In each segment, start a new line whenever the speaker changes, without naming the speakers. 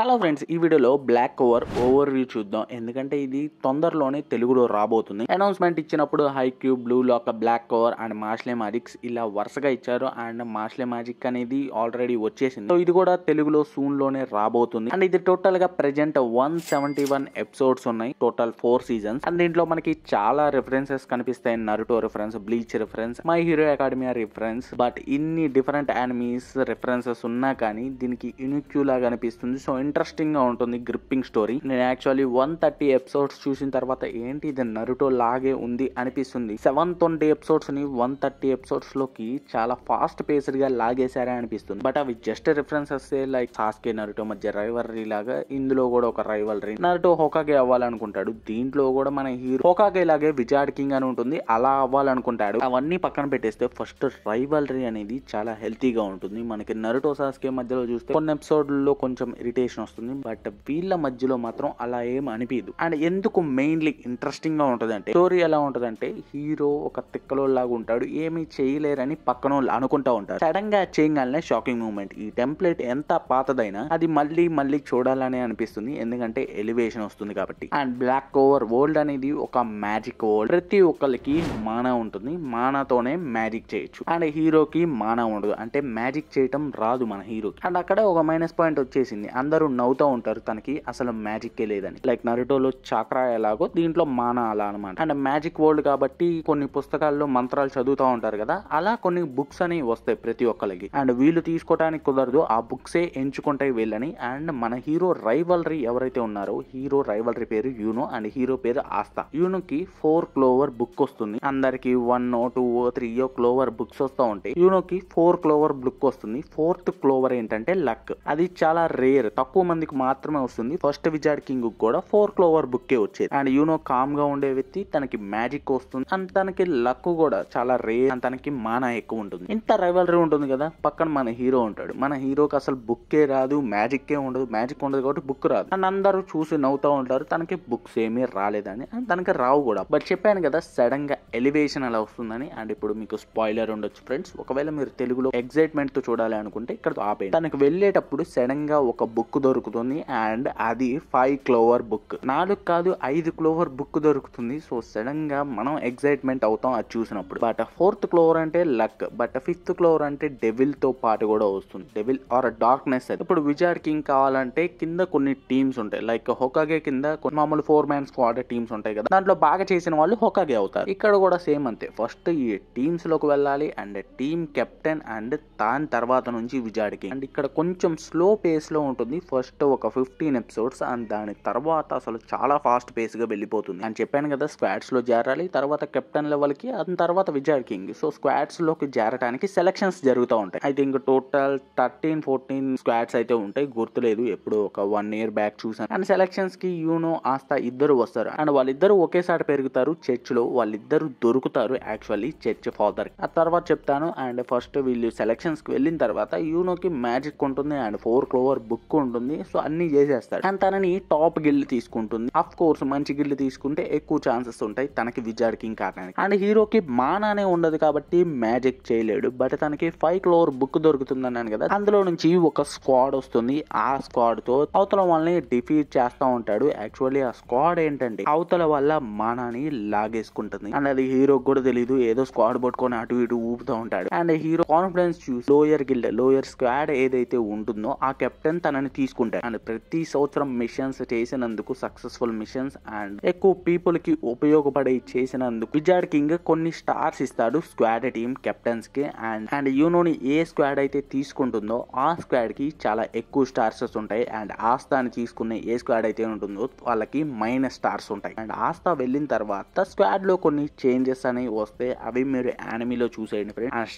Hello friends, ఈ వీడియోలో black cover over view చూద్దాం. ఎందుకంటే ఇది తొందరలోనే తెలుగులో రాబోతుంది. అనౌన్స్మెంట్ ఇచ్చినప్పుడు Haikyuu, Blue Lock, Black Clover and Marshal Magics ఇలా వరుసగా ఇచ్చారు. అండ్ మార్షల్ మ్యాజిక్ అనేది ఆల్రెడీ వచ్చేసింది. సో ఇది కూడా తెలుగులో సూన్ లోనే రాబోతుంది. అండ్ ఇది టోటల్ గా ప్రెజెంట్ 171 ఎపిసోడ్స్ ఉన్నాయి. Total 4 seasons. అండ్ దీంట్లో మనకి చాలా రిఫరెన్సెస్ కనిపిస్తాయి. Naruto reference, bleach reference, my hero academia reference. But ఇన్ని డిఫరెంట్ యానిమీస్ రిఫరెన్సెస్ ఉన్నా కానీ దీనికి యూనిక్ లాగా అనిపిస్తుంది. సో ఇంట్రెస్టింగ్ గా ఉంటుంది, గ్రిప్పింగ్ స్టోరీ. నేను యాక్చువల్లీ 130 ఎపిసోడ్స్ చూసిన తర్వాత ఏంటి ఇది నరుటో లాగే ఉంది అనిపిస్తుంది. 720 ఎపిసోడ్స్ ని 130 ఎపిసోడ్స్ లోకి చాలా ఫాస్ట్ పేస్డ్ గా లాగేశారే అనిపిస్తుంది. బట్ అవి just references like Sasuke Naruto మధ్య రైవలరీ లాగా ఇందులో కూడా ఒక రైవలరీ. నరుటో హోకాగే అవ్వాలనుకుంటాడు, దీంట్లో కూడా మన హీరో హోకాగే లాగే విజార్డ్ కింగ్ అని ఉంటుంది, అలా అవ్వాలనుకుంటాడు. అవన్నీ పక్కన పెట్టేస్తే ఫస్ట్ రైవలరీ అనేది చాలా హెల్తీగా ఉంటుంది. మనకి నరుటో సాస్కే మధ్యలో చూస్తే కొన్ని ఎపిసోడ్లలో కొంచెం ఇరిటేషన్ వస్తుంది, బట్ వీళ్ళ మధ్యలో మాత్రం అలా ఏం అనిపించదు. అండ్ ఎందుకు మెయిన్లీ ఇంట్రెస్టింగ్ గా ఉంటది అంటే స్టోరీ ఎలా ఉంటదంటే హీరో ఒక తిక్కలో లాగా ఉంటాడు, ఏమీ చేయలేరని పక్కన వాళ్ళు అనుకుంటా ఉంటారు. సడన్ గా చేయగానే షాకింగ్ మూమెంట్. ఈ టెంప్లెట్ ఎంత పాతదైనా అది మళ్ళీ చూడాలని అనిపిస్తుంది, ఎందుకంటే ఎలివేషన్ వస్తుంది కాబట్టి. అండ్ బ్లాక్ కవర్ వరల్డ్ అనేది ఒక మ్యాజిక్ వరల్డ్. ప్రతి ఒక్కరికి మానా ఉంటుంది, మానాతోనే మ్యాజిక్ చేయొచ్చు. అండ్ హీరోకి మానా ఉండదు, అంటే మ్యాజిక్ చేయటం రాదు మన హీరోకి. అండ్ అక్కడ ఒక మైనస్ పాయింట్ వచ్చేసింది, అందరూ నవ్వుతూ ఉంటారు తనకి అసలు మ్యాజిక్ లేదని. లైక్ నరుటోలో చాక్రా ఎలాగో దీంట్లో మానా అలా అనమాట. అండ్ మ్యాజిక్ వరల్డ్ కాబట్టి కొన్ని పుస్తకాల్లో మంత్రాలు చదువుతూ ఉంటారు కదా, అలా కొన్ని బుక్స్ అని వస్తాయి ప్రతి ఒక్కరికి. అండ్ వీళ్ళు తీసుకోవడానికి కుదరదు, ఆ బుక్సే ఎంచుకుంటాయి వీళ్ళని. అండ్ మన హీరో రైవలరీ ఎవరైతే ఉన్నారో, హీరో రైవలరీ పేరు యూనో అండ్ హీరో పేరు ఆస్తా. యూనోకి 4 క్లోవర్ బుక్ వస్తుంది. అందరికి 1, 2, 3 క్లోవర్ బుక్స్ వస్తూ ఉంటాయి. యూనోకి 4 క్లోవర్ బుక్ వస్తుంది. 4th క్లోవర్ ఏంటంటే లక్. అది చాలా రేర్, తక్కువ మందికి మాత్రమే వస్తుంది. ఫస్ట్ విజార్డ్ కింగ్ కూడా 4 క్లోవర్ బుక్కే వచ్చేది. అండ్ యూనో కామ్ గా ఉండే వ్యక్తి, తనకి మ్యాజిక్ వస్తుంది అండ్ తనకి లక్ కూడా చాలా రేర్ అండ్ తనకి మానా ఎక్కువ ఉంటుంది. ఇంత రైవలరీ ఉంటుంది కదా, పక్కన మన హీరో ఉంటాడు. మన హీరోకి అసలు బుక్కే రాదు, మ్యాజిక్కే ఉండదు. మ్యాజిక్ ఉండదు కాబట్టి బుక్ రాదు. అండ్ అందరూ చూసి నవ్వుతూ ఉంటారు, తనకి బుక్స్ ఏమీ రాలేదని. అండ్ తనకి రావు కూడా. బట్ చెప్పాను కదా సడన్ గా ఎలివేషన్ అలా వస్తుందని. అండ్ ఇప్పుడు మీకు స్పాయిలర్ ఉండొచ్చు ఫ్రెండ్స్, ఒకవేళ మీరు తెలుగులో ఎక్సైట్మెంట్ తో చూడాలి అనుకుంటే ఇక్కడ ఆపేయండి. తనకి వెళ్ళేటప్పుడు సడన్ గా ఒక బుక్ దొరుకుతుంది అండ్ అది 5 క్లోవర్ బుక్. 4 కాదు 5 క్లోవర్ బుక్ దొరుకుతుంది. సో సడన్ గా మనం ఎక్సైట్మెంట్ అవుతాం అది చూసినప్పుడు. బట్ 4th క్లోవర్ అంటే లక్, బట్ 5th క్లోవర్ అంటే డెవిల్ తో పాటు కూడా వస్తుంది. Devil or darkness. ఇప్పుడు విజార్డ్ కింగ్ కావాలంటే కింద కొన్ని టీమ్స్ ఉంటాయి. లైక్ హోకాగే కింద కొన్ని మామూలు 4-man స్క్వాడ్ టీమ్స్ ఉంటాయి కదా, దాంట్లో బాగా చేసిన వాళ్ళు హోకాగే అవుతారు. ఇక్కడ కూడా సేమ్ అంతే. ఫస్ట్ ఈ టీమ్స్ లోకి వెళ్ళాలి అండ్ టీమ్ కెప్టెన్ అండ్ దాని తర్వాత నుంచి విజార్డ్ కింగ్. అండ్ ఇక్కడ కొంచెం స్లో పేస్ లో ఉంటుంది ఫస్ట్ ఒక 15 ఎపిసోడ్స్. అండ్ దాని తర్వాత అసలు చాలా ఫాస్ట్ పేస్ గా వెళ్ళిపోతుంది. అని చెప్పాను కదా, స్క్వాడ్స్ లో చేరాలి, తర్వాత కెప్టెన్ లెవెల్ కి, ఆ తర్వాత విజార్డ్ కింగ్. సో స్క్వాడ్స్ లోకి చేరడానికి సెలక్షన్స్ జరుగుతూ ఉంటాయి. ఐ థింక్ టోటల్ 13-14 స్క్వాడ్స్ అయితే ఉంటాయి, గుర్తులేదు, ఎప్పుడు ఒక 1 year బ్యాక్ చూసాను. అండ్ సెలక్షన్స్ కి యూనో ఆస్తా ఇద్దరు వస్తారు. అండ్ వాళ్ళిద్దరు ఒకేసారి పెరుగుతారు చర్చ్ లో. వాళ్ళిద్దరు దొరుకుతారు యాక్చువల్లీ చర్చ్ ఫాదర్. ఆ తర్వాత చెప్తాను. అండ్ ఫస్ట్ వీళ్ళు సెలక్షన్స్ కి వెళ్ళిన తర్వాత యూనోకి మ్యాజిక్ ఉంటుంది అండ్ 4 క్లోవర్ బుక్ ఉంటుంది. సో అన్ని చేసేస్తాడు. అండ్ తనని టాప్ గిల్డ్ తీసుకుంటుంది. అఫ్ కోర్స్ మంచి గిల్డ్ తీసుకుంటే ఎక్కువ ఛాన్సెస్ ఉంటాయి తనకి విజార్డ్ కింగ్ కారణానికి. అండ్ హీరోకి మానానే ఉండదు కాబట్టి మ్యాజిక్ చేయలేడు. బట్ తనకి 5 క్లోవర్ బుక్ దొరుకుతుంది అన్నాను కదా, అందులో నుంచి ఒక స్క్వాడ్ వస్తుంది. ఆ స్క్వాడ్ తో అవతల వాళ్ళని డిఫీట్ చేస్తూ ఉంటాడు. యాక్చువల్లీ ఆ స్క్వాడ్ ఏంటంటే అవతల వల్ల మానాని లాగేసుకుంటుంది. అండ్ అది హీరోకి కూడా తెలియదు, ఏదో స్క్వాడ్ పట్టుకొని అటు ఇటు ఊపుతూ ఉంటాడు. అండ్ హీరో కాన్ఫిడెన్స్ చూసి లోయర్ గిల్డ్, లోయర్ స్క్వాడ్ ఏదైతే ఉంటుందో ఆ కెప్టెన్ తనని తీసుకుంటాడు. అండ్ ప్రతి సంవత్సరం మిషన్స్ చేసినందుకు, సక్సెస్ఫుల్ మిషన్స్ అండ్ ఎక్కువ పీపుల్ కి ఉపయోగపడే చేసినందుకు విజార్డ్ కింగ్ కొన్ని స్టార్స్ ఇస్తాడు స్క్వాడ్ టీమ్ కెప్టెన్స్ కి. అండ్ యూనోని ఏ స్క్వాడ్ అయితే తీసుకుంటుందో ఆ స్క్వాడ్ కి చాలా ఎక్కువ స్టార్స్ ఉంటాయి. అండ్ ఆస్తాని తీసుకునే ఏ స్క్వాడ్ అయితే ఉంటుందో వాళ్ళకి మైనస్ స్టార్స్ ఉంటాయి. అండ్ ఆస్తా వెళ్ళిన తర్వాత స్క్వాడ్ లో కొన్ని చేంజెస్ అనేవి వస్తే అవి మీరు యానిమీలో చూసేయండి friend. And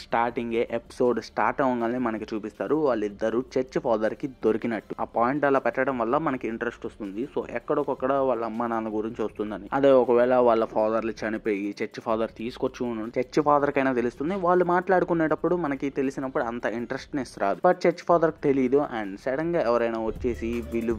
starting episode start అవగానే మనకి చూపిస్తారు వాళ్ళిద్దరు చర్చ్ ఫాదర్ కి దొరికినట్టు. ఆ పాయింట్ అలా పెట్టడం వల్ల మనకి ఇంట్రెస్ట్ వస్తుంది. సో ఎక్కడొక్కడ వాళ్ళ అమ్మ నాన్న గురించి వస్తుందని. అదే ఒకవేళ వాళ్ళ ఫాదర్లు చనిపోయి చర్చ్ ఫాదర్ తీసుకొచ్చి చర్చ్ ఫాదర్ కైనా తెలుస్తుంది. వాళ్ళు మాట్లాడుకునేటప్పుడు మనకి తెలిసినప్పుడు అంత ఇంట్రెస్ట్నెస్ రాదు. బట్ చర్చ్ ఫాదర్ కి తెలియదు. అండ్ సడన్ గా ఎవరైనా వచ్చేసి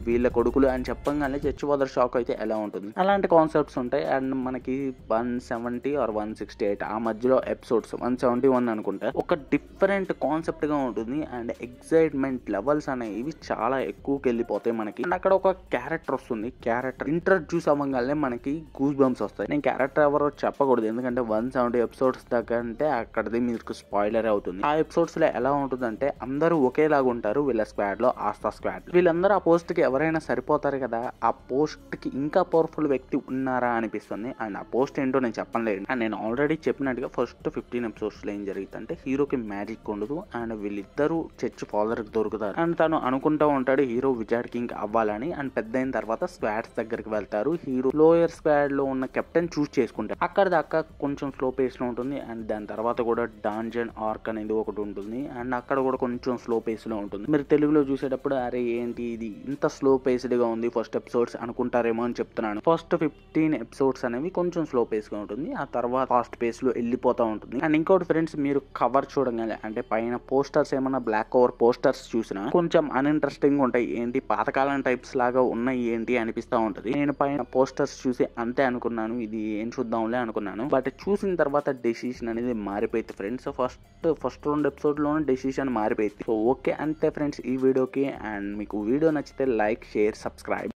వీళ్ళ కొడుకులు అని చెప్పగానే చర్చ్ ఫాదర్ షాక్ అయితే ఎలా ఉంటుంది. అలాంటి కాన్సెప్ట్స్ ఉంటాయి. అండ్ మనకి 170 or 168 ఆ మధ్యలో ఎపిసోడ్స్, 171 అనుకుంటా, ఒక డిఫరెంట్ కాన్సెప్ట్ గా ఉంటుంది. అండ్ ఎక్సైట్మెంట్ లెవెల్స్ అనేవి చాలా ఎక్కువకి వెళ్ళిపోతాయి మనకి. అండ్ అక్కడ ఒక క్యారెక్టర్ వస్తుంది. క్యారెక్టర్ ఇంట్రడ్యూస్ అవ్వగానే మనకి గూస్ బంప్స్ వస్తాయి. నేను క్యారెక్టర్ ఎవరో చెప్పకూడదు, ఎందుకంటే 170 ఎపిసోడ్స్ దాకా అంటే అక్కడది మీకు స్పాయిలర్ అవుతుంది. ఆ ఎపిసోడ్స్ లో ఎలా ఉంటుందంటే అందరూ ఒకేలాగా ఉంటారు వీళ్ళ స్క్వాడ్ లో, ఆస్థా స్క్వాడ్. వీళ్ళందరూ ఆ పోస్ట్ కి ఎవరైనా సరిపోతారు కదా, ఆ పోస్ట్ కి ఇంకా పవర్ఫుల్ వ్యక్తి ఉన్నారా అనిపిస్తుంది. అండ్ ఆ పోస్ట్ ఏంటో నేను చెప్పలేదు. అండ్ నేను ఆల్రెడీ చెప్పినట్టుగా ఫస్ట్ 15 ఎపిసోడ్స్ లో ఏం జరుగుతుందంటే హీరోకి మ్యాజిక్ ఉండదు అండ్ వీళ్ళిద్దరూ చర్చ్ ఫాదర్ కి దొరుకుతారు. అండ్ తను అనుకుంటా ఉంటాడు హీరో విజార్డ్ కింగ్ అవ్వాలని. అండ్ పెద్ద అయిన తర్వాత స్క్వాడ్స్ దగ్గరికి వెళ్తారు. హీరో లోయర్ స్క్వాడ్ లో ఉన్న కెప్టెన్ చూస్ చేసుకుంటారు. అక్కడ దాకా కొంచెం స్లో పేస్ లో ఉంటుంది. అండ్ దాని తర్వాత కూడా డాంజన్ ఆర్క్ అనేది ఒకటి ఉంటుంది. అండ్ అక్కడ కూడా కొంచెం స్లో పేస్ లో ఉంటుంది. మీరు తెలుగులో చూసేటప్పుడు అరే ఏంటి ఇది ఇంత స్లో పేస్డ్ గా ఉంది ఫస్ట్ ఎపిసోడ్స్ అనుకుంటారేమో అని చెప్తున్నాను. ఫస్ట్ 15 ఎపిసోడ్స్ అనేవి కొంచెం స్లో పేస్ గా ఉంటుంది. ఆ తర్వాత ఫాస్ట్ పేస్ లో వెళ్ళిపోతా ఉంటుంది. అండ్ ఇంకోటి ఫ్రెండ్స్, మీరు కవర్ చూడగానే అంటే పైన పోస్టర్స్ ఏమన్నా బ్లాక్ కవర్ పోస్టర్స్ చూసినా కొంచెం అన్ఇంట్రెస్టింగ్ ఉంటాయి. ఏంటి పాతకాలం టైప్స్ లాగా ఉన్నాయి ఏంటి అనిపిస్తా ఉంటది. నేను పైన పోస్టర్స్ చూసి అంతే అనుకున్నాను, ఇది ఏం చూద్దాంలే అనుకున్నాను. బట్ చూసిన తర్వాత డెసిషన్ అనేది మారిపోయింది ఫ్రెండ్స్. ఫస్ట్ 2 ఎపిసోడ్ లోనే డెసిషన్ మారిపోయింది. సో ఓకే అంతే ఫ్రెండ్స్ ఈ వీడియోకి. అండ్ మీకు వీడియో నచ్చితే లైక్, షేర్, సబ్స్క్రైబ్.